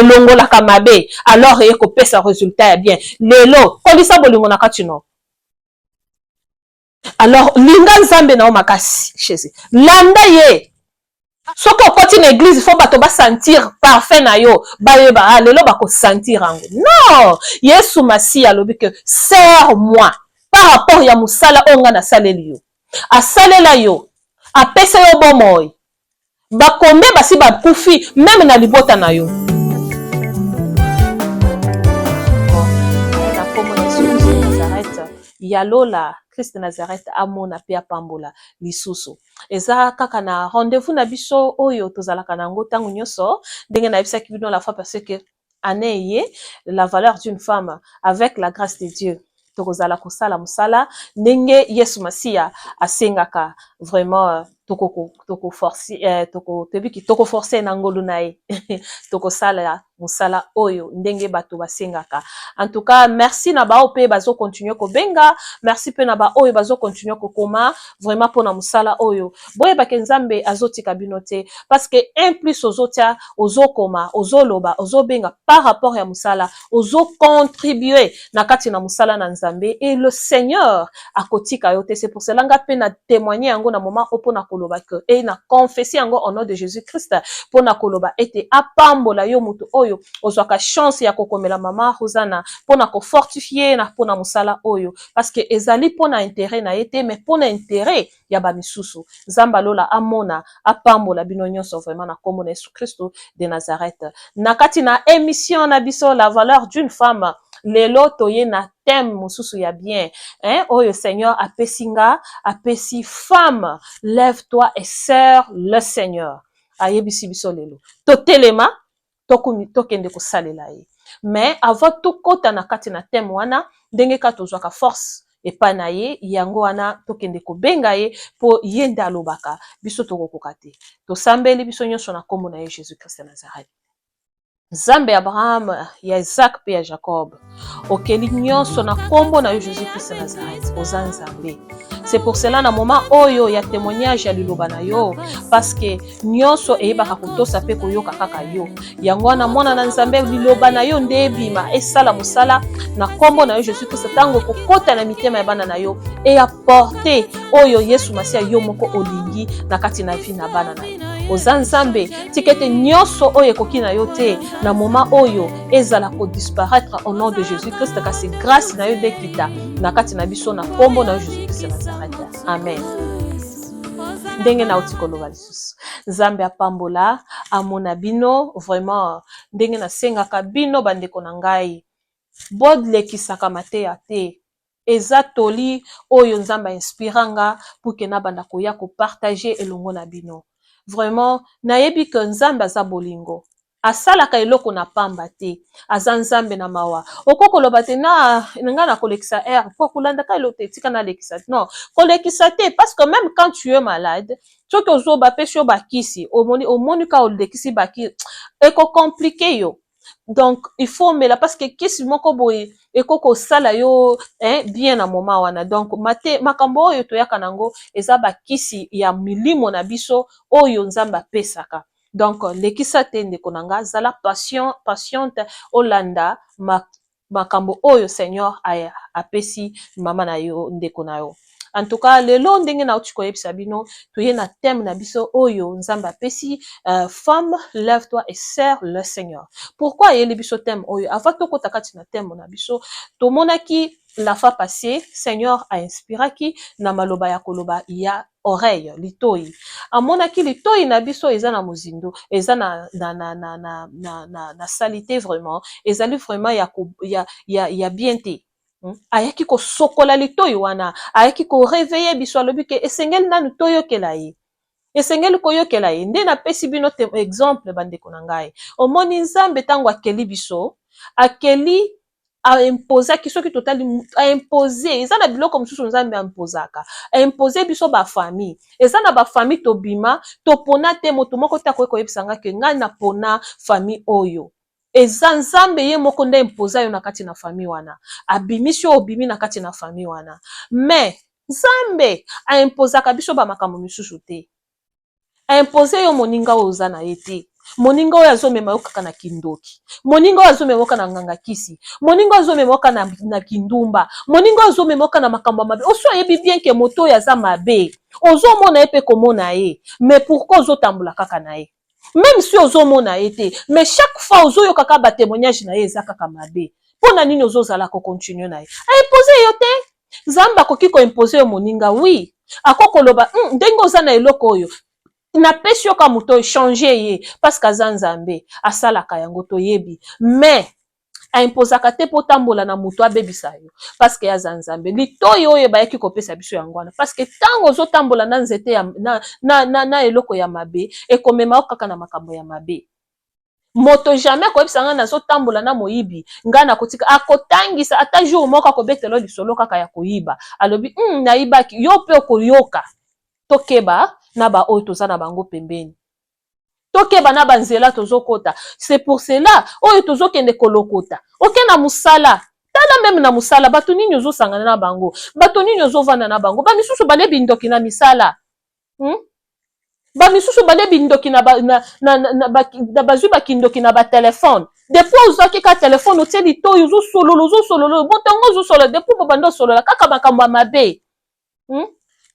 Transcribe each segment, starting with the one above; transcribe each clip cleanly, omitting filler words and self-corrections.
longola kamabe alors eko pesa résultat ya bien lelo kolisa bolingo na kati no. Alors linga nzambe na o makasi chézi landa ye soki okoti na église fo bato basentir parfait na yo bayeba lelo bakosentir yango non. Yesu Masiya alobi ke serre moi par rapport ya musala oyo nga nasaleli yo asalela yo apesa yo bomoi bakombe basi bakufi meme na libota na yo. Yalola Christ Nazareth amona pe apambola lisusu eza kaka na rendez-vous na biso oyo tozalaka nango tango nyoso ndenge na bisaki bino la fois parce que année la valeur d'une femme avec la grâce de Dieu tokozala kosala musala ndenge Yesu Masiya asengaka vraiment toko forcer na ngolu na ye toko sala musala oyo ndenge bato basengaka. En tout cas merci na ba ope bazo continuer ko benga, merci pe na ba oyo bazo continuer ko koma vraiment pona musala oyo boye ba kenzambe azotika binote parce que un plus ozotia ozokoma ozoloba ozobenga par rapport ya musala ozo contribuer na kati na musala na nzambe et le Seigneur akotika yote. C'est pour cela nga pe na témoigner yango na moment opona koloba que et na confesser yango au nom de Jésus-Christ pona koloba ete apambola yo mutu oyo ozwaka chance ya kokomela mama Rosana pona ko fortifier na pona musala oyo parce que ezali pona intérêt na yete mais pona intérêt ya ba misusu zamba lola amona apambola bino nyonso vraiment na kombo na Yesu Kristo de Nazareth. Na kati na émission na biso la valeur d'une femme lelo toye na thème mususu ya bien oyo Seigneur apesinga apesi femme lève-toi et sers le Seigneur ayebisi biso lelo totelema tokende kosalela ye mais avant tokota na kati na thème wana ndenge ka tozwaka force epa na ye yango wana tokende kobenga ye po ye nde alobaka biso tokokoka te tosambeli biso nyonso na kombo na ye Jésus-Christ Nazareth. Nzambe Abraham ya Isaac pe ya Jacob okeli nyonso na kombo na yo Jésus-Christ Nazareth oza Nzambe. C'est pour cela na moment oyo ya témoignage ya liloba na yo parce que nyonso eyebaka kotosa pe koyoka kaka yo yango na mwana na Nzambe liloba na yo nde ebima esala musala na kombo na yo Jésus-Christ tango kokota na mitema ya bana na yo et apporter oyo Yesu Masiya yo moko olingi na kati na vie na bana na yo oza Nzambe tikete nyonso oyo ekoki na yo te na moment oyo ezala ko disparaître au nom de Jésus-Christ kasi grâce na yo de kita na kati na biso na kombo na Jésus-Christ Nazareth. Amen. Ndenge na utikoloba lisusu Nzambe apambola amona bino vraiment ndenge na sengaka bino bandeko na ngai bodlekisaka mateya te eza toli oyo Nzambe inspiranga pour que na banda koya ko partager elongo na bino. Vraiment nayebi que Nzambe aza bolingo asalaka eloko na pamba te aza Nzambe na mawa okokoloba te na nga na kolekisa air po kulanda ka eloko etika na lekisa non kolekisa te parce que même quand tu es malade soki ozoba pesi yo bakisi omoni ka olekisi baki eko compliqué yo donc il faut mela parce que kisi moko boye ekoko sala yo bien na moment wana donc makambo oyo toyaka nango eza bakisi ya milimo na biso oyo Nzambe apesaka. Donc lekisa te ndeko nanga zala patiente olanda makambo oyo Seigneur apesi mama na yo ndeko na yo. En tout cas lelo ndenge na uti koyebisa bino toye na thème na biso oyo Nzambe apesi femme lève-toi et sers le Seigneur. Pourquoi yeli biso thème oyo avant tokota kati na thème na biso tomonaki la fois passée Seigneur a inspiré ki na maloba ya koloba ya oreille litoi amonaki litoi na biso eza na mozindo eza na salité vraiment ezali vraiment ya bien te ayaki ko sokola litoi wana ayaki ko réveiller biso alobi ke esengeli nanu toyokela ye esengeli koyokela ye nde na pesi bino exemple bandeko na ngai omoni Nzambe tango akeli biso akeli a imposer ki soki totali a imposer eza na biloko mosusu Nzambe a imposaka a imposer biso ba famille eza na ba famille tobima topona te moto moko ta koyebisanga ke ngai na pona famille oyo eza Nzambe ye moko nde imposer yo na kati na famille wana abimisi yo obimi na kati na famille wana mais Nzambe a imposaka biso ba makambo misusu te a imposer yo moninga oza na ye te moninga oyo azomema yo kaka na kindoki, moninga oyo azomema yo kaka na nganga kisi, moninga oyo azomema yo kaka na kindumba, moninga oyo azomema yo kaka na makambo mabe. Oso yebi bien ke moto oyo aza mabe, ozomona ye pe komona ye, mais pourquoi ozotambola kaka na ye? Même si ozomona ye te, mais chaque fois ozoyoka kaka ba témoignage na ye eza kaka mabe. Pona nini ozozala ko continue na ye? Impose yo te. Nzambe akoki ko impose yo moninga, oui. Akokoloba, ndenge oza na eloko oyo. Napesi yo ka moto changer ye parce que aza Nzambe asalaka yango toyebi, mais aimpozaka te po tambola na moto abebisa yo parce que aza Nzambe. Litoyi oyo bayaki kopesa biso yango wana parce que tango ozotambola na nzete ya na eloko ya mabe ekomema kaka na makambo ya mabe. Moto jamais koyebisa nga nazotambola na moyibi nga na kotika akotangisa ata jour moko akobetela lisolo kaka ya koyiba alobi nayibaki yo pe okoyoka. Tokeba na ba oyo toza na bango pembeni, tokeba na banzela tozokota. C'est pour cela oyo tozokende kolokota oke na musala tala, même na musala bato nini ozosangana na bango, bato nini ozovanda na bango, bamisusu balebi ndoki na misala, bamisusu balebi ndoki na bazwi bakindoki na batelefone. Depuis ozwaki ka telefone otie litoyi ozosolola botongo ozosolola depuis bobanda osolola kaka makambo ya mabe.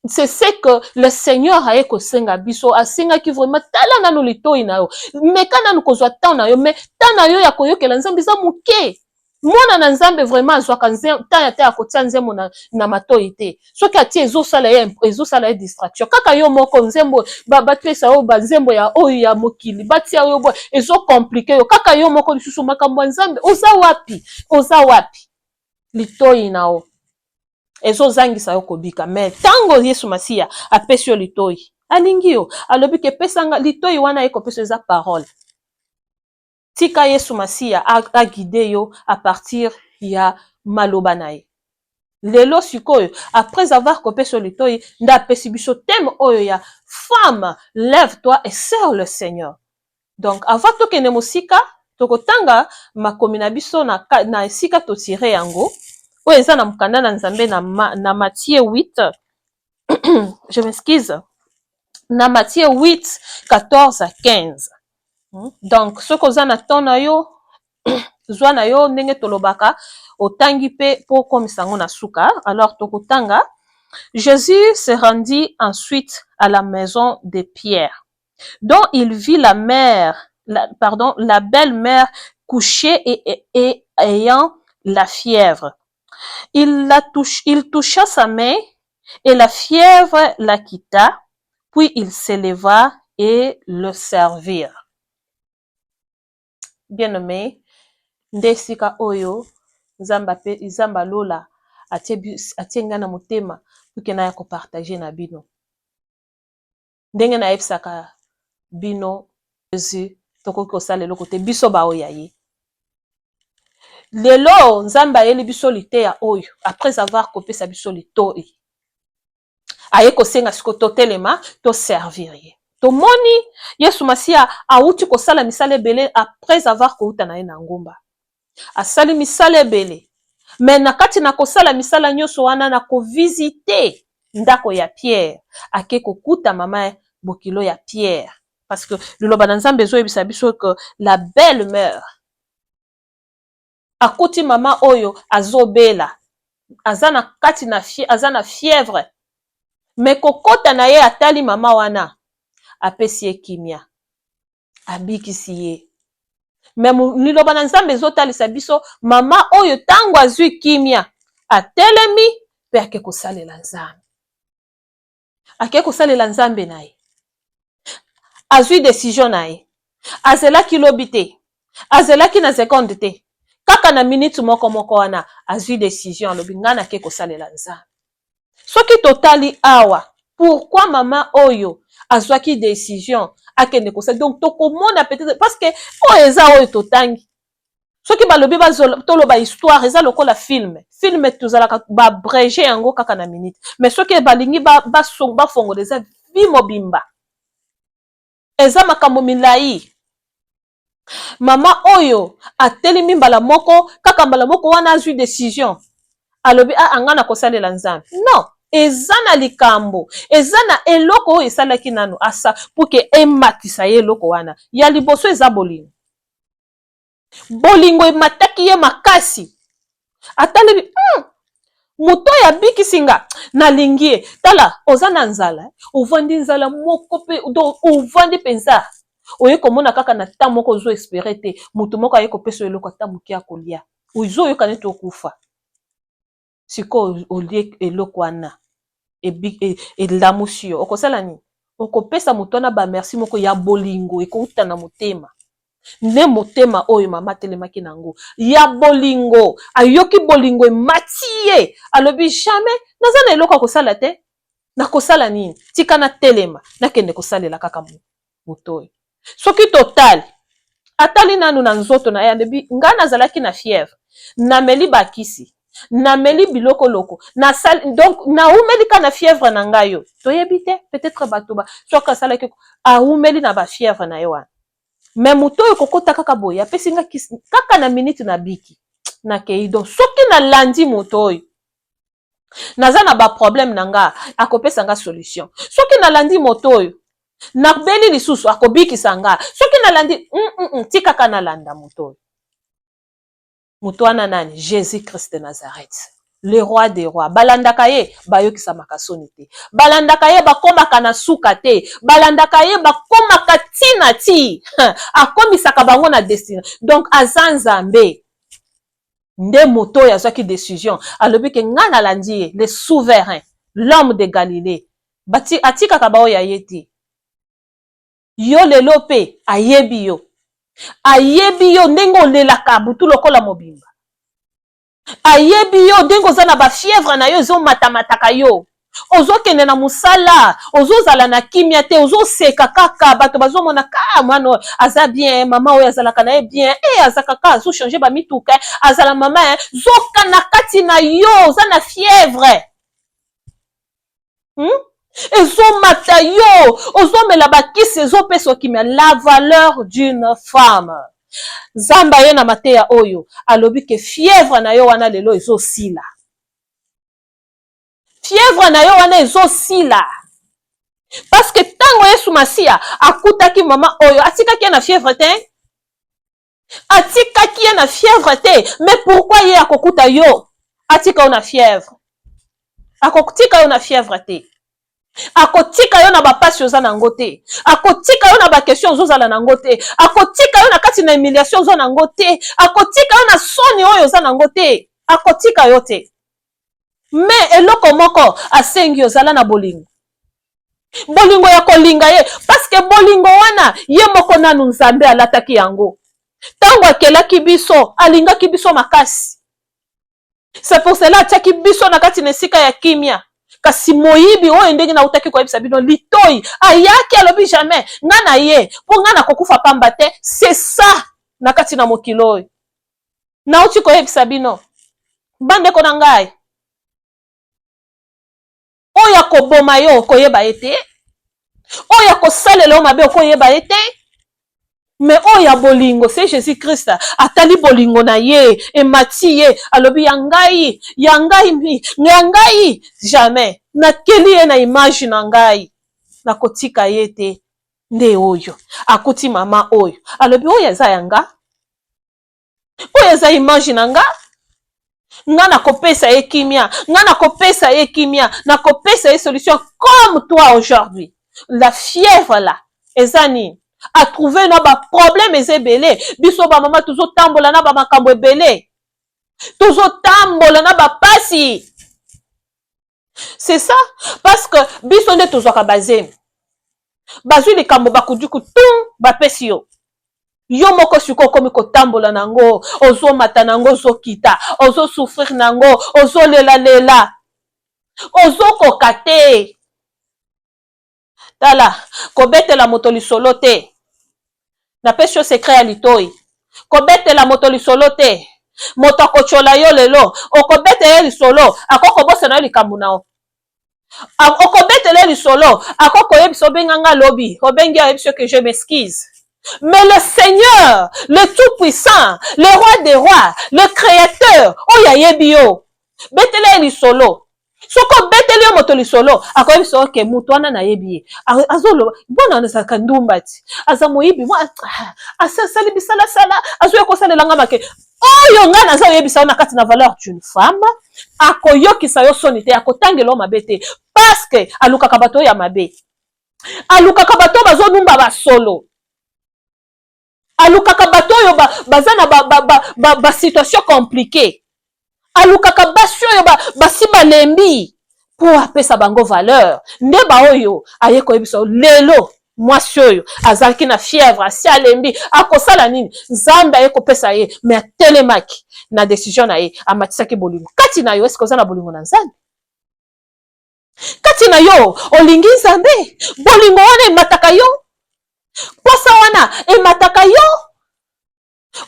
C'est ce que le Seigneur a ekosenga biso, asenga ki vraiment tala nanu litoyi na yo, meka nanu kozwa temps na yo, mais temps na yo ya koyokela Nzambe eza muke. Mwana na Nzambe vraiment azwaka temps ya te akotia nzembo na matoyi te. Soki atie ezosala ye distraction. Kaka yo moko nzembo bapesa yo banzembo ya oyo ya mokili batia yo bo ezo compliqué yo. Kaka yo moko lisusu makambo ya Nzambe oza wapi litoyi na yo ezozangisa yo kobika. Mais tango Yesu Masiya apesi yo litoyi alingi yo alobi ke pesanga litoyi wana ekopesa eza parole. Tika Yesu Masiya a guidé yo à partir ya maloba na ye. Lelo sikoyo après avoir kopesi yo litoyi nda apesi biso thème oyo ya femme lève-toi et sers le Seigneur. Donc avant tokende mosika tokotanga makomi na biso na esika totire yango oyo eza na mukanda na Nzambe na Matthieu 8 je m'excuse, na Matthieu 8 14 à 15. Donc soko oza na ton na yo zwa na yo ndenge tolobaka otangi pe po komisa ngo na suka. Alors tokotanga. Jésus se rendit ensuite à la maison de Pierre, dont il vit la belle-mère couchée et ayant la fièvre. Il toucha sa main et la fièvre la quitta, puis il s'éleva et le servir. Bien-aimé, ndesika oyo Nzamba lola atie nga na motema puke na ya kopartage na bino. Ndenge na yebisaka bino Jésus tokoki kosala eloko te biso baoya ye. Lelo Nzamba ayeli biso liteya oyo après avoir kopesa biso litoyi aye kosenga siko totelema to servir ye. Tomoni Yesu Masiya auti kosala misala ebele après avoir kouta na ye na ngomba. Asali misala ebele, mais na kati na kosala misala nyonso wana na kovisite ndako ya Pierre ake kokuta mama bokilo ya Pierre, parce que liloba na Nzambe ezoyebisa biso que la belle-mère akoti mama oyo azobela aza na kati aza na fièvre, mais kokota na ye atali mama wana apesi ye kimia abikisi ye. Mais liloba na Nzambe ezotalisa biso mama oyo tango azwi kimia atelemi pe ake kosalela Nzambe, ake kosalela Nzambe na ye, azwi décision na ye, azelaki lobi te, azelaki na seconde te, kaka na minute moko wana azwi décision alobi nga nake kosalela Nzambe. Soki totali awa pourquoi mama oyo azwaki décision akende kosala, donc tokomona peut-être parce que oyo eza oyo totangi soki balobi toloba histoire eza lokola film tozalaka babrege yango kaka na minute, mais soki balingi bafongola eza vi mobimba, eza makambo milai. Mama oyo atelemi mbala moko kaka mbala moko wana azwi décision alobi anga na kosalela Nzambe. Non, eza na likambo eza na eloko oyo esalaki nanu asa pour que ematisa ye eloko wana ya liboso eza bolingo. Bolingo emataki ye makasi atali moto ya bikisi nga nalingi ye tala oza na nzala ovandi nzala moko pe ovandi penza oye komona kaka na temps moko ozo espérer te moto moko aye kopesa eloko ata moke ya kolia ozo yoka neti okufa siko olie eloko wana elamusi yo okosala nini okopesa moto wana ba merci moko ya bolingo ekouta na motema nde motema oyo mama telemaki nango ya bolingo ayoki bolingo emati ye alobi jamais naza na eloko akosala te nakosala nini tika na telema nakende kosalela kaka moto oyo soki total atali nanu na nzoto na ye alobi nga nazalaki na fièvre nameli bakisi nameli biloko loko donc naumeli ka na fièvre na ngai yo toyebi te peut-être bato soki asalaki aumeli na bafièvre na ye wana mais moto oyo kokota kaka boye apesi nga kisi kaka na minute na biki nakei donc soki nalandi moto oyo naza na baproblème na nga akopesa nga solution soki nalandi moto oyo nabeli lisusu akobikisa nga soki nalandi tikaka nalanda moto oyo moto wana nani Jésus Christ de Nazareth le roi des rois balandaka ye bayokisamaka soni te balandaka ye bakomaka na suka te balandaka ye bakomaka tina ti akomisaka bango na destina donc aza nzambe nde moto oyo azwaki décision alobi ke nga nalandi ye le souverain l'homme de Galilée atikaka baoyo aye te yo lelo pe ayebi yo ndenge olelaka butu lokola mobimba ayebi yo ndenge oza na bafièvre na yo ezomatamataka yo ozokende na mosala ozozala na kimia te ozoseka kaka bato bazomona ka mwana oyo aza bien mama oyo azalaka na ye bien aza kaka azochange bamituka azala mama zoka na kati na yo oza na fièvre ezomata yo ozomela bakisi ezopesa okimia la valeur d'une femme zamba ye na mateya oyo alobi ke fièvre na yo wana lelo ezosila fièvre na yo wana ezosila parce que tango Yesu Masiya akutaki mama oyo atikaki ye na fièvre te atikaki ye na fièvre te mais pourquoi ye akokuta yo atika yo na fièvre akotika yo na fièvre te akotika yo na bapasi oza nango te akotika yo na bakestion ozozala nango te akotika yo na kati na humiliation oza nango te akotika yo na soni oyo oza nango te akotika yo te mais eloko moko asengi ozala na bolingo bolingo ya kolinga ye parce que bolingo wana ye moko nanu nzambe alataki yango tango akelaki biso alingaki biso makasi c'est pour cela atiaki biso na kati na esika ya kimia kasi moyibi oyo ndenge nautaki koyebisa bino litoi ayaki alobi jamais nga na ye mpo nga na kokufa pamba te c'est ça na kati na mokili oyo nauti koyebisa bino bandeko na ngai oyo akoboma yo okoyeba ye te oyo akosalela yo mabe okoyeba ye te mais oyo ya bolingo c'est Jésus Christ atali bolingo na ye emati ye alobi ya ngai jamais nakeli ye na image na ngai nakotika ye te nde oyo akuti mama oyo alobi oyo eza yanga oyo eza image na nga nga nakopesa ye kimia nga nakopesa ye kimia nakopesa ye solution comme toi aujourd'hui la fièvre là eza nini atrouver na baproblème eza ebele biso bamama tozotambola na bamakambo ebele tozotambola na bapasi c'est ça parce que biso nde tozwaka bazemi bazwi likambo bakuduku tum bapesi yo yo moko siko okomi kotambola nango ozomata nango ozokita ozosouffrir nango ozolelalela ozokoka te tala kobetela moto lisolo te napesi yo secret ya litoi kobetela moto lisolo te moto akochola yo lelo okobetela ye lisolo akokobosana yo likambo na yo okobetela ye lisolo akokoyebisa obenga nga lobi obengi ayebisa yo que je m'excuse. Mais le Seigneur, le Tout-Puissant, le Roi des Rois, le Créateur, oyo ayebi yo betela ye lisolo Soko beteli yo moto lisolo akoyebi so ke mutu wana nayebi ye azoloba bona anazalaka ndumba ti aza moyibi mo asali bisalasala azoya kosalelanga make oyo ngai naza oyebisa yo na kati na valeur d'une femme akoyokisa yo soni te akotangela yo mabe te parceke alukaka bato oyo ya mabe alukaka bato oyo bazonumba basolo alukaka bato oyo baza na basituation compliqué alukaka basi oyo basi balembi po apesa bango valeur nde baoyo aye koyebisa lelo mwasi oyo azalaki na fièvre asi alembi akosala nini nzambe aye kopesa ye me atelemaki na décision na ye amatisaki bolingo kati na yo eske oza na bolingo na nzambe kati na yo olingi nzambe bolingo wana emataka yo posa wana emataka yo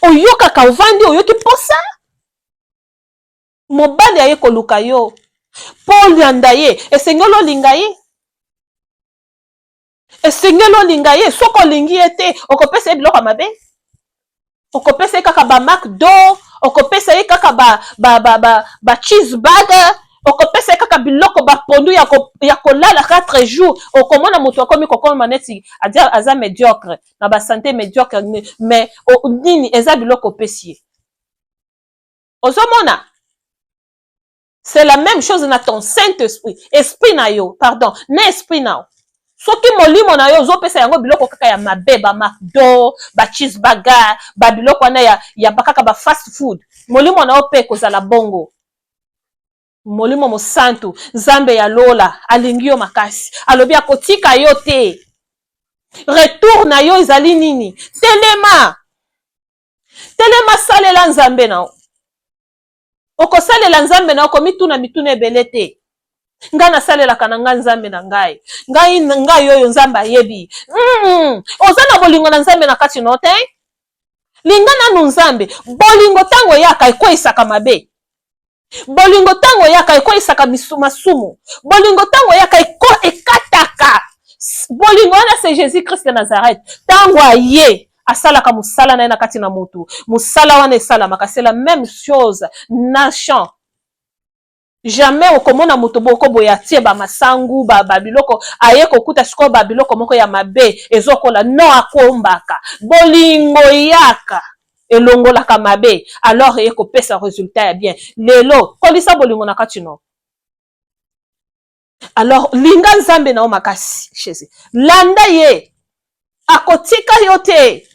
oyokaka ovandi oyoki posa mobali aye koluka yo po olanda ye esengeli olinga ye esengeli olinga ye soki olingi ye te okopesa ye biloko ya mabe okopesa ye kaka bamakdo okopesa ye kaka bacheeseburger okopesa ye kaka biloko bapondu ya kolala 4 jours okomona moto akomi kokoma neti aza médiocre na basante médiocre mais nini eza biloko opesi ye ozomona. C'est la même chose na ton Saint-Esprit. Esprit na yo, pardon, na esprit na yo. Soki molimo na yo ozopesa yango biloko kaka ya mabe ba McDo, ba cheeseburger, ba biloko wana ya bakaka ba fast food. Molimo na yo pe kozala bongo. Molimo mosantu, Nzambe ya lola, alingi yo makasi. Alobi akotika yo te. Retour na yo ezali nini? Telema. Telema salela Nzambe na yo. Okosalela Nzambe na okomituna mituna ebele te ngai nasalelaka na ngai Nzambe na ngai ngai oyo Nzambe ayebi oza na bolingo na Nzambe na kati no te linga nanu Nzambe bolingo ntango yaka ekweyisaka mabe bolingo ntango yaka ekweyisaka masumu bolingo ntango yaka ekataka bolingo wana c'est Jésus Christ de Nazareth ntango aye asalaka musala na ye na kati na mutu musala wana esalamaka c'est la même chose na champ jamais okomona mutu boko boya tie bamasangu babiloko aye kokuta sikoyo babiloko moko ya mabe ezokola no akombaka bolingo yaka elongolaka mabe alors eye kopesa résultat ya bien lelo kolisa bolingo na kati no alors linga Nzambe na yo makasi Jésus landa ye akotika yo te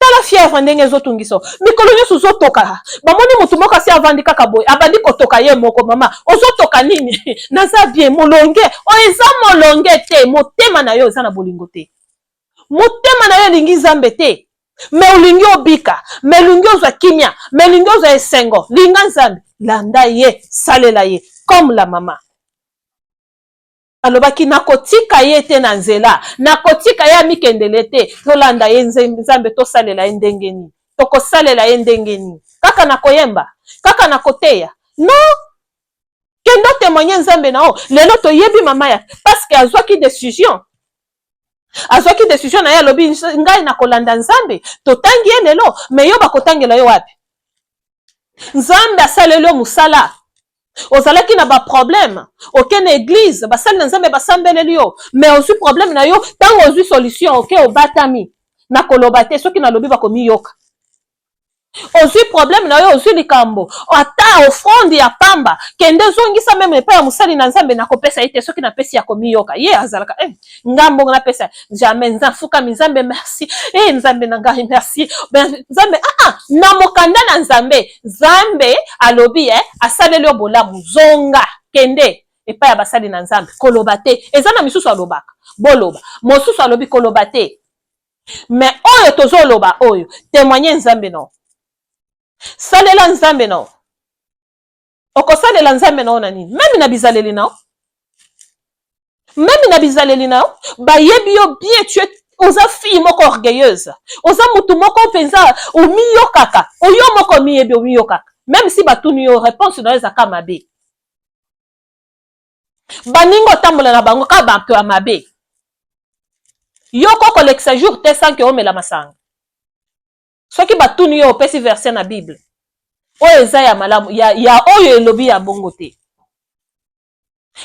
tala fièvre ndenge ezotungisa mikolo nyonso ozotoka bamoni motu moko asi avandi kaka boye abandi kotoka ye moko mama ozotoka nini naza bien molonge oyo eza molonge te motema na yo eza na bolingo te motema na yo elingi Nzambe te me olingi obika me olingi ozwa kimia me olingi ozwa esengo linga Nzambe landa ye salela ye comme la mama alobaki nakotika ye te na nzela nakotika ye amikendele te tolanda ye Nzambe tosalela ye ndenge nini tokosalela ye ndenge nini kaka nakoyemba kaka nakoteya no kendo témoigner Nzambe na o lelo toyebi mama ya parce que azwaki décision na ye alobi ngai nakolanda Nzambe totangi ye lelo me yo bakotangela yo wapi Nzambe asaleli yo musala ozalaki na baproblème okende église basali na Nzambe basambeleli yo mais ozwi problème na yo ntango ozwi solution oke obatami na koloba te soki nalobi bakomiyoka ozwi problème na yo ozwi likambo ata offrande ya pamba kende zongisa meme epai ya mosali na Nzambe nakopesa ye te soki napesi ya komiyoka ye azalaka ngambo napesa jamais nzafukami Nzambe merci Nzambe na ngai merci Nzambe na mokanda na Nzambe alobi asaleli yo bolamu zonga kende epai ya basali na Nzambe koloba te eza na misusu alobaka boloba mosusu alobi koloba te mais oyo tozoloba oyo témoigner Nzambe no salela Nzambe na o okosalela Nzambe na o na nini meme na bizaleli na o bayebi yo bien tu es oza fille moko orgueilleuse oza mutu moko mpenza omiyokaka oyo moko omiyebi omiyokaka même si batuni yo réponse na yo ezaka mabe baninga otambola na bango kaka bato ya mabe yo kokolekisa jour te sanke omela masanga soki batuni yo opesi verset na Bible oyo eza ya malamu ya oyo elobi ya bongo te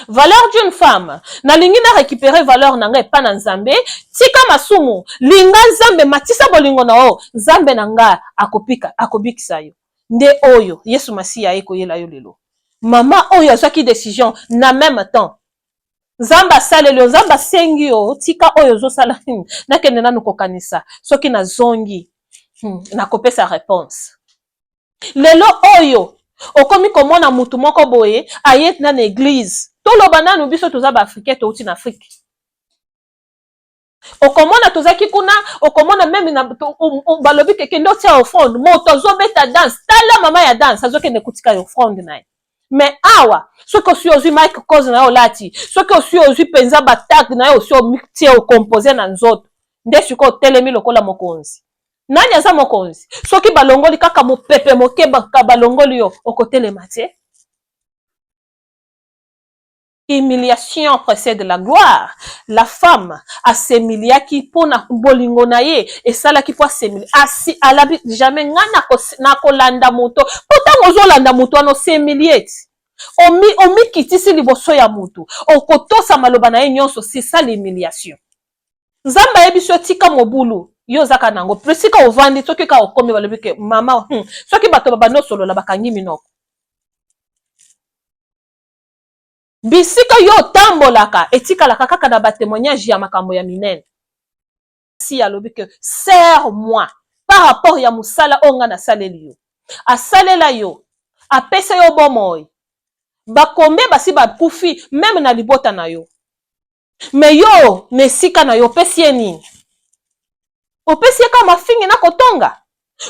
Valeur d'une femme. Na lingi na récupérer valeur na ngai pa na nzambe. Tika masumu. Linga nzambe matisa bolingo na o. Nzambe na nga akobikisa yo. Nde oyo. Yesu Masiya eko yela yo lelo. Mama oyo azwaki décision na même temps. Nzamba salelo, nzamba sengi yo. Tika oyo zo sala. Nakende nanu kokanisa. Soki na zongi. Na kopesa réponse. Lelo oyo. Okomi komona mutu moko boye. Ayet na église. Toloba nanu biso toza ba africain to uti na Afrique. Okomona tozaki kuna, okomona meme na balobi keke ndo tia offrande, moto zobeta dance, tala mama ya dance, azoke ne kutika offrande nae. Mais awa, soki osi ozwi Mike Cause na yo lati, soki osi ozwi penza batak na yo osi omitie o composer na nzoto, nde siko telemi lokola mokonzi. Nani aza mokonzi? Soki balongoli kaka mopepe moke balongoli yo, okotelema te. Humiliation précède la gloire. La femme a s'humilia qui pour na bolingo na ye et ça là qui pour s'humilia. Asi alabi jamais ngana na kolanda moto. Pourtant ozo landa moto no s'humilier. Omi kitisi liboso ya moto. Okotosa maloba na ye nyonso, c'est ça l'humiliation. Nzamba yebiso tika mobulu. Yo zaka nango. Presika ovandi soki ka okomi balobi ke mama soki bato babano solo la bakangi minoko. Bisika yo tambolaka etikalaka kaka na ba témoignage ya makambo ya minene. Si alobi que serre-moi par rapport ya musala onga na saleli yo. Asalela yo, apesa yo bomoy. Bakombe basi bakufi même na libota na yo. Mais yo nesika na yo pesi nini? Opesi kama fingi na kotonga.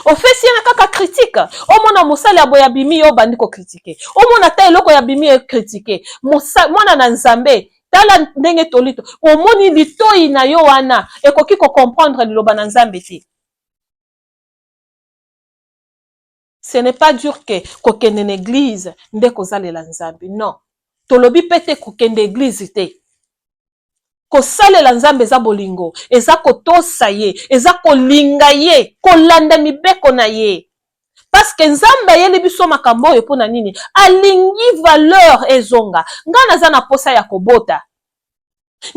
Ofesi na kaka critique. Omona musala ya boya bimi yo bandiko critiquer. Omona ta eloko ya bimi yo critiquer. Mwana na nzambe tala ndenge tolito. Omoni litoi na yo wana ekoki ko comprendre liloba na nzambe te. Ce n'est pas dur que kokende na église nde kozalela nzambe. Non. Tolobi pete kokende église te. Kosalela nzambe eza bolingo, eza kotosa ye, eza kolinga ye, kolanda mibeko na ye. Parce que nzambe yeli biso makambo oyo pona nini? Alingi valeur ezonga. Nga naza na posa ya kobota.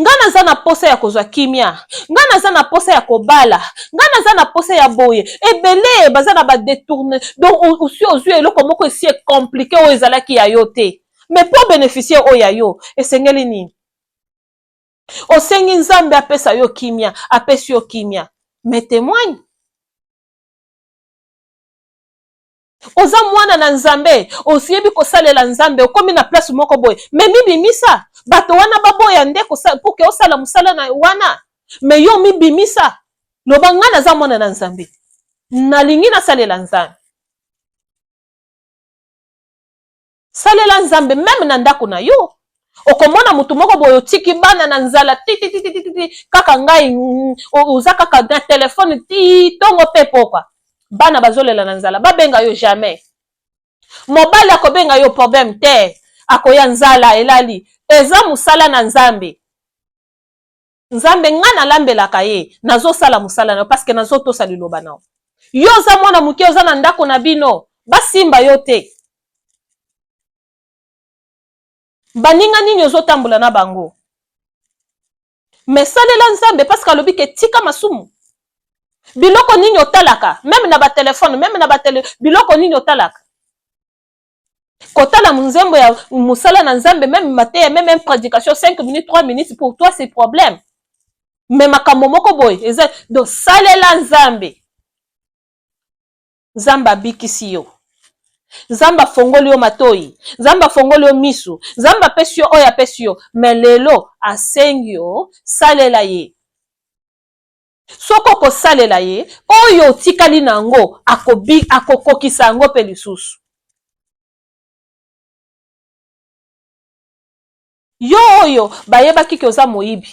Nga naza na posa ya kozwa kimia. Nga naza na posa ya kobala. Nga naza na posa ya boye. Ebele baza na ba détourner. Donc aussi ozwi eloko moko esi compliqué oyo ezalaki ya yo te. Mais pour bénéficier oyo ya yo, esengeli nini? Osengi nzambe apesa yo kimia, apesi yo kimia. Mais témoigne. Oza mwana na nzambe, osiyebi kosalela nzambe, okomi na place moko boye. Mais mibimisa, bato wana baboya nde pour que osala musala na wana. Mais yo mibimisa, loba nga naza mwana na nzambe. Nalingi na salela nzambe. Salela nzambe même na ndako na yo. Okomona mutu moko boyo tiki bana na nzala kaka ngai oza kaka na telefone ti tongo pe pokwa bana bazolela na nzala babenga yo jamais. Mobali akobenga yo problème te akoya nzala elali eza musala na nzambe. Nzambe nga nalambelaka ye nazosala musala na parce que nazotosa liloba nao. Yo oza mwana muke oza na ndako na bino basimba yo te. Baninga nini ozotambola na bango. Mais salela nzambe parce que alobi ke tika masumu. Biloko nini otalaka, même na ba téléphone, même na ba télé, biloko nini otalaka. Kotala munzembo ya musala na nzambe même matin, même une prédication 5 minutes, 3 minutes pour toi c'est problème. Mais makambo moko boy, donc salela nzambe. Nzamba bikisi yo. Nzamba fongoli yo matoi, nzamba fongoli yo misu, nzamba pesi yo oya pesi yo, mais lelo asengi yo salela ye. Soko kosalela ye, oyo tikali nango akokokisa yango pe lisusu. Yo oyo bayebaki ke oza moyibi.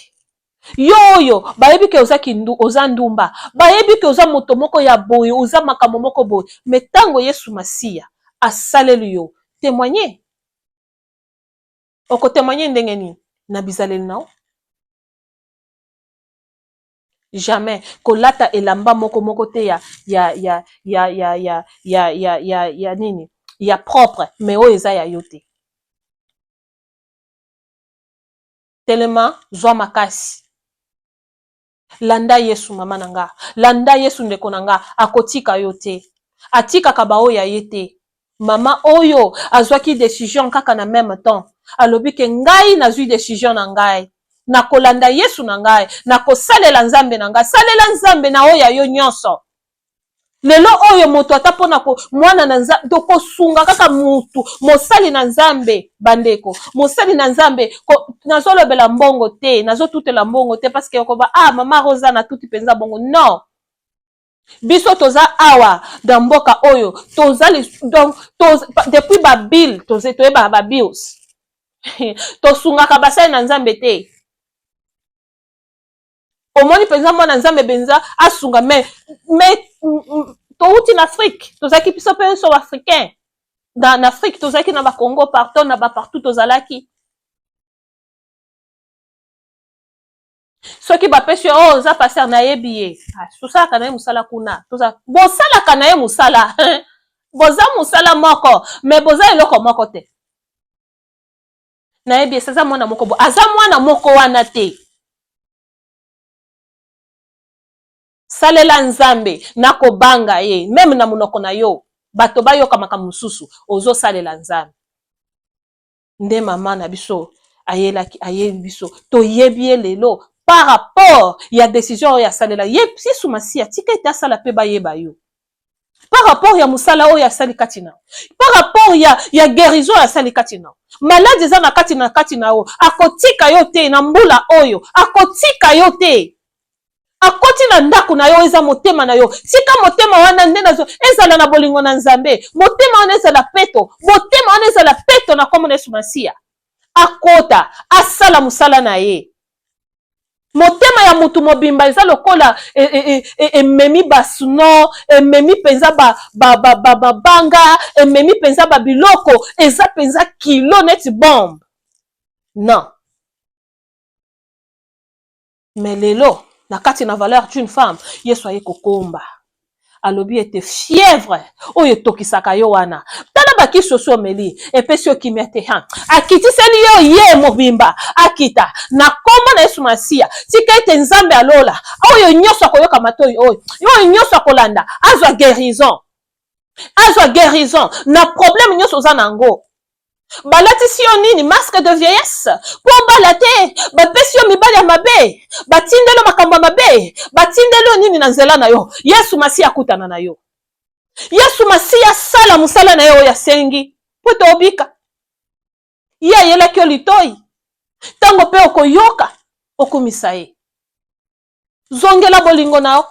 Yo oyo bayebi ke oza ndumba, bayebi ke oza moto moko ya boye, oza makambo moko boye, mais tango Yesu Masiya asaleli yo, témoigner. Oko témoigner ndenge nini na bizaleli nao? Jamais kolata elamba moko te ya nini ya propre mais oyo eza ya yo te. telema zwa makasi. Landa Yesu mama nanga, landa Yesu ndeko nanga, akotika yo te. Atikaka ba oyo ye te. Mama oyo azwaki décision kaka na même temps. Alobi ke ngai nazwi décision na ngai. Na kolanda Yesu na ngai, na kosalela nzambe na ngai, salela nzambe na oyo yo nyonso. Lelo oyo moto ata pona ko mwana na nzambe to kosunga kaka mutu mosali na nzambe bandeko mosali na nzambe ko nazolobela mbongo te nazotutela mbongo te parce que ko ba mama Rosa na tuti penza bongo non biso toza awa da mboka oyo tozali donc depuis babil toyeba ba bills tosunga ka basali na nzambe te omoni penza mwana nzambe benza asunga mais touti na Afrique tozaki biso pe so africain dans Afrique tozaki na ba Congo partout na ba partout tozalaki soki ba pesi za passer na yebiye susala kana musala kuna toza bosala kana musala boza musala moko mais boza eloko moko te na yebiye saza mwana moko bo aza mwana moko wana te salela nzambe na kobanga ye même na munoko na yo bato bayoka makambo mususu ozo salela nzambe nde mama na biso ayelaki ayebi biso toyebi lelo par rapport ya décision ya salela ye sisu masia tika ete asala pe bayeba yo par rapport ya musala oyo asali kati na par rapport ya guérison asali kati na malade eza na kati na o akotika yo te na mbula oyo akotika yo te akoti na ndako na yo eza motema na yo sika motema wana nde nazo ezala na bolingo na nzambe motema wana ezala peto motema wana ezala peto na komona Yesu Masia akota asala musala na ye motema ya mutu mobimba eza lokola ememi basuno ememi penza banga ememi penza babiloko eza penza kilo neti bombe non mais lelo na kati na valeur d'une femme Yesu aye kokomba alobi ete fièvre oyo tokisaka yo wana tala bakiso so meli epesi yo kimia te akitiseli yo ye mobimba akita na kombo na Yesu Masia tika ete nzambe alola oyo nyonso akoyoka matoi oyo nyonso akolanda azwa guérison na problème nyonso oza nango balatisi yo nini masque de vieillesse po bala te bapesi yo mibali ya mabe batindelo makambo ya mabe batindelo nini na nzela na yo Yesu Masia akutana na yo Yesu Masia sala musala na yo oyo asengi po tobika ye ayelaki yo litoi ntango mpe okoyoka okumisa ye zongela bolingo na yo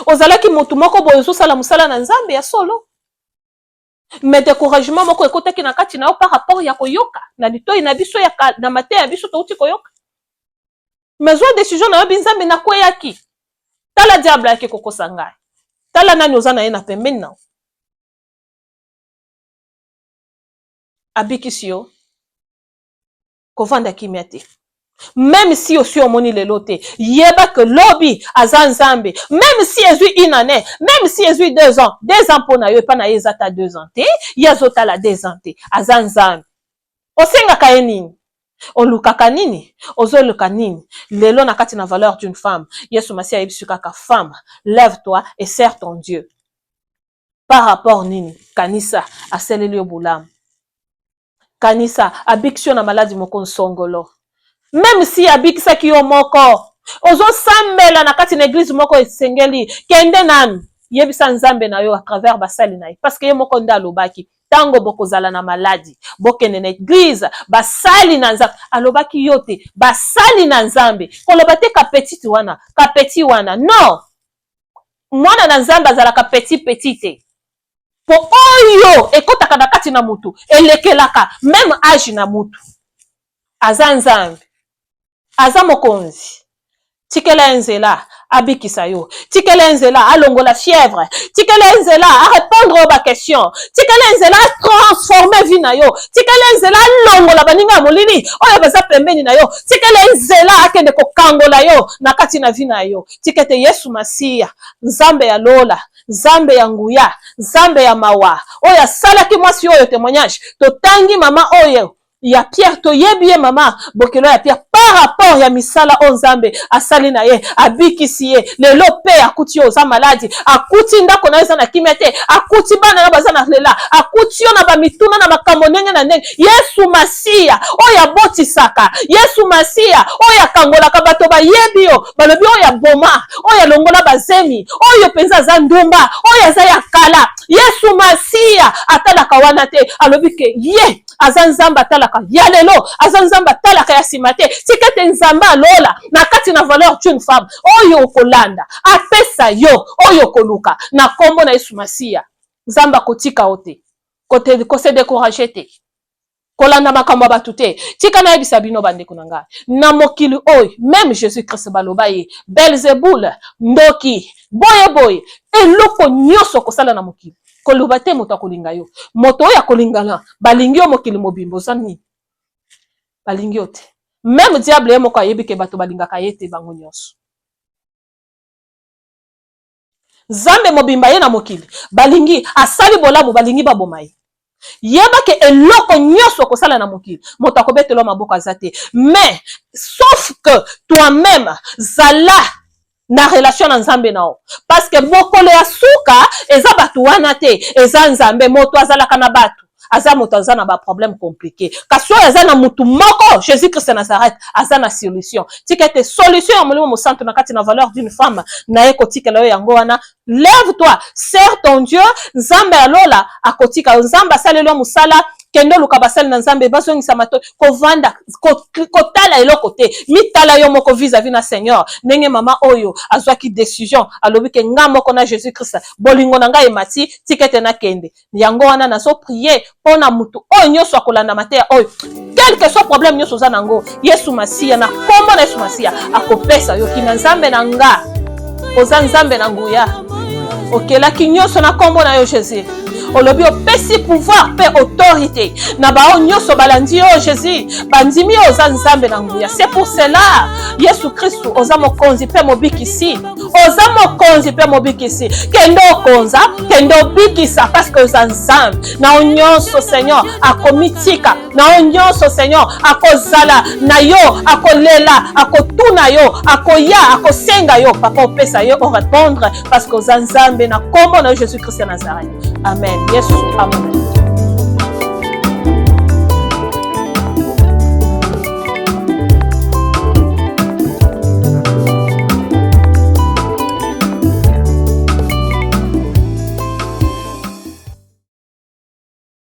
ozalaki motu moko boyo ozosala musala na nzambe ya solo mais découragement moko ekotaki na kati na yo par rapport ya koyoka na litoi na biso na mateya ya biso touti koyoka mais zwa décision na yo binzambe na kweyaki tala diable ayaki kokosa ngai tala nani oza na ye na pembeni na yo abikisi yo kovanda kimia te même si aussi omoni lelo te yeba que lobi aza nzambe même si ezwi une année même si ezwi 2 ans mpona yo epa na ye eza ta 2 ans te ye azotala 2 ans te aza nzambe osengaka ye nini olukaka nini ozoluka nini lelo na kati na valeur d'une femme Yesu Masia ayebisi kaka femme lève-toi et sers ton Dieu par rapport nini kanisa aseleli yo bulamu kanisa abikisi yo na maladi moko nsongolo même si abikisaki yo moko ozosambela na kati na église moko esengeli kende nanu yebisa nzambe na yo à travers basali na ye parce que ye moko nde alobaki tango bokozala na maladi bokende na église basali na nzambe alobaki yo te basali na nzambe koloba te kapeti wana non mwana na nzambe azalaka petit te po oyo ekotaka na kati na mutu elekelaka même âge na mutu aza nzambe aza mokonzi tikela nzela abikisa yo tikela nzela alongola fièvre tikela nzela a répondre aux questions tikela nzela transformer vie na yo tikela nzela alongola baninga ya molili oyo baza pembeni na yo tikela nzela akende kokangola yo na kati na vie na yo tikete Yesu Masia nzambe ya lola nzambe ya nguya nzambe ya mawa oyo asalaki mwasi oyo témoignage totangi mama oyo ya Pierre toyebi ye mama bokelo ya Pierre par rapport ya misala onzambe asali na ye abikisi ye lelo pe akuti oza maladi akuti ndako na eza na kimete akuti bana na baza na lela akuti yo na bamituna na makambo ndenge na ndenge Yesu Masiya oya botisaka Yesu Masiya oya kangolaka bato bayebi yo balobi oya boma oya longola bazemi oyo penza za ndumba oya za ya kala Yesu Masiya atalaka wana te alobi ke ye aza nzamba talaka ya lelo aza nzamba talaka ya simate tikete nzamba alola na kati na valeur d'une femme oyo okolanda apesa yo oyo koluka na kombo na Yesu Masiya nzamba kotika ote kote ko se décourager te kolanda makambo batu te tika na yebisa bino bandeko na ngai na mokili oyo même Jésus Christ baloba ye Belzebul ndoki boye eloko nyonso kosala na mokili koluba te moto akolinga yo moto oyo akolingana balingi yo mokili mobimbo zani balingi yo te même diable ye moko ayebi ke bato balingaka ye te bango nyonso Nzambe mobimba ye na mokili balingi asali bolamu balingi baboma ye yeba ke eloko nyonso kosala na mokili moto akobetelo maboko azate mais sauf que toi-même zala na relation na Nzambe nao parce que bokolo ya suka eza batu wana te eza Nzambe moto azalaka na batu aza moto aza na ba problème compliqué kasi oyo aza na mutu moko Jésus Christ Nazareth aza na solution tikete solution ya molimo mosantu na kati na valeur d'une femme na ye kotikela yo yango wana lève-toi serre ton Dieu Nzambe alola akotika Nzambe asalelo musala kendo luka basali na Nzambe bazongisa mato kovanda kotala eloko te mitala yo moko vis-à-vis na Seigneur ndenge mama oyo azwaki décision alobi ke nga moko na Jésus Christ bolingo na ngai emati tikete na kende yango wana nazo prier pona mutu oyo nyonso akolanda mateya oyo quel que soit problème nyonso za nango Yesu Masiya na kombo na Yesu Masiya akopesa yo kina Nzambe na nga oza Nzambe na nguya okelaki nyonso na kombo na yo Jésus olobi opesi pouvoir pe autorité na bao nyonso balandi yo Jésus bandimi yo oza Nzambe na nguya c'est pour cela Yesu Kristu oza mokonzi pe mobikisi oza mokonzi pe mobikisi kendo konza kendo bikisa parce que oza Nzambe na nyonso Seigneur akomitika na nyonso Seigneur akozala na yo akolela akotuna yo akoya akosenga yo papa opesa yo o répondre parce que oza Nzambe na kombo na Jésus Christ Nazareth amen Yesu amen